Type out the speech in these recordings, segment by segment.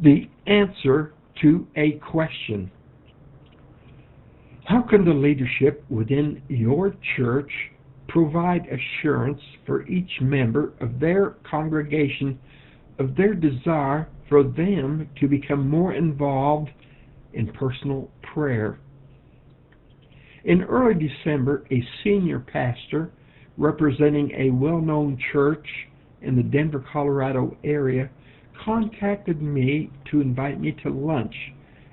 The answer to a question. How can the leadership within your church provide assurance for each member of their congregation of their desire for them to become more involved in personal prayer? In early December, a senior pastor representing a well-known church in the Denver, Colorado area contacted me to invite me to lunch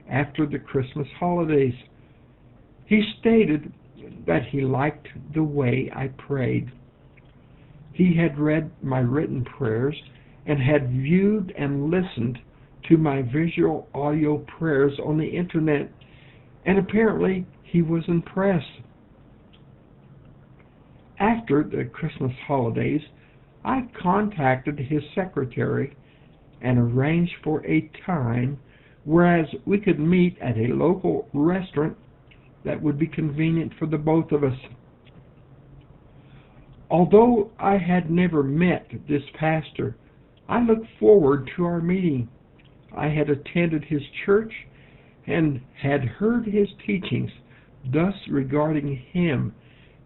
after the Christmas holidays. He stated that he liked the way I prayed. He had read my written prayers and had viewed and listened to my visual audio prayers on the internet, and apparently he was impressed. After the Christmas holidays, I contacted his secretary and arranged for a time whereas we could meet at a local restaurant that would be convenient for the both of us. Although I had never met this pastor, I looked forward to our meeting. I had attended his church and had heard his teachings, thus regarding him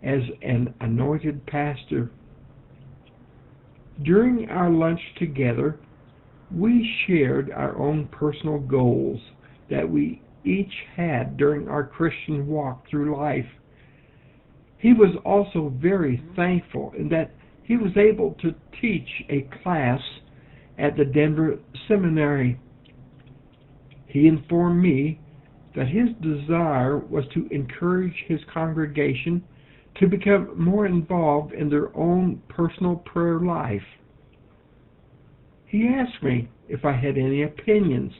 as an anointed pastor. During our lunch together, we shared our own personal goals that we each had during our Christian walk through life. He was also very thankful in that he was able to teach a class at the Denver Seminary. He informed me that his desire was to encourage his congregation to become more involved in their own personal prayer life. He asked me if I had any opinions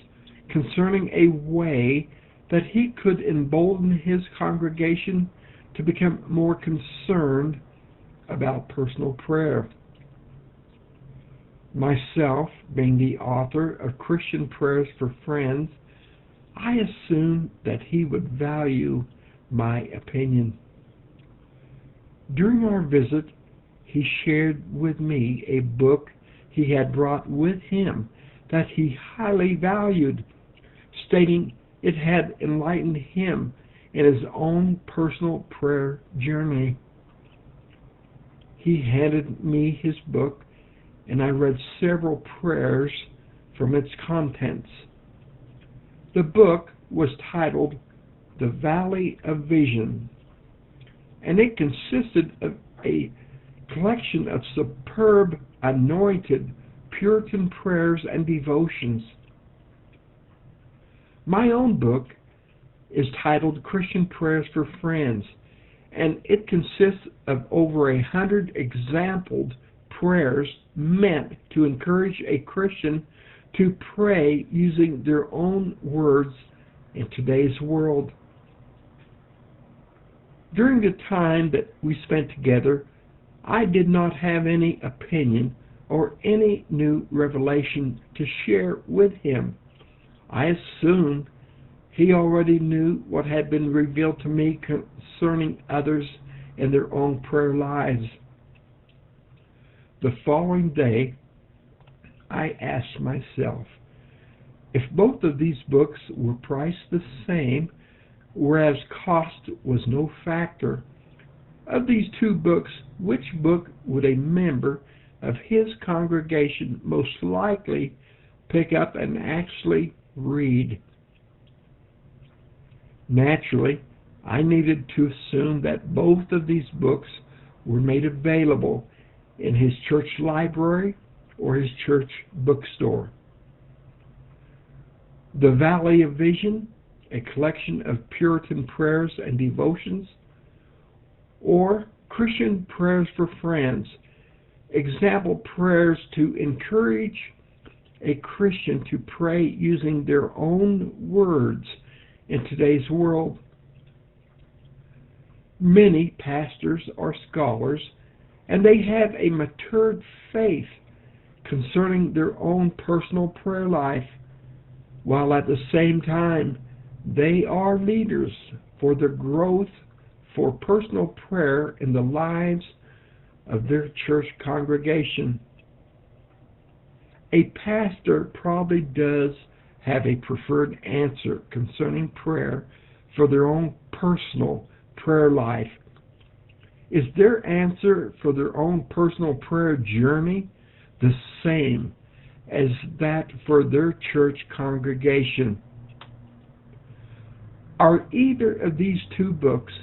concerning a way that he could embolden his congregation to become more concerned about personal prayer. Myself, being the author of Christian Prayers for Friends, I assumed that he would value my opinion. During our visit, he shared with me a book he had brought with him that he highly valued, stating it had enlightened him in his own personal prayer journey. He handed me his book, and I read several prayers from its contents. The book was titled The Valley of Vision, and it consisted of a collection of superb, anointed, Puritan prayers and devotions. My own book is titled Christian Prayers for Friends, and it consists of over 100 exampled prayers meant to encourage a Christian to pray using their own words in today's world. During the time that we spent together, I did not have any opinion or any new revelation to share with him. I assumed he already knew what had been revealed to me concerning others and their own prayer lives. The following day, I asked myself, if both of these books were priced the same, whereas cost was no factor, of these two books, which book would a member of his congregation most likely pick up and actually read? Naturally, I needed to assume that both of these books were made available in his church library or his church bookstore. The Valley of Vision, a collection of Puritan prayers and devotions, or Christian Prayers for Friends, example prayers to encourage a Christian to pray using their own words in today's world. Many pastors are scholars, and they have a matured faith concerning their own personal prayer life, while at the same time they are leaders for the growth for personal prayer in the lives of their church congregation. A pastor probably does have a preferred answer concerning prayer for their own personal prayer life? Is their answer for their own personal prayer journey the same as that for their church congregation? Are either of these two books,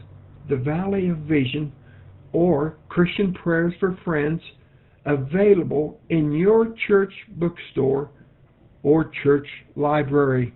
The Valley of Vision or Christian Prayers for Friends, available in your church bookstore or church library?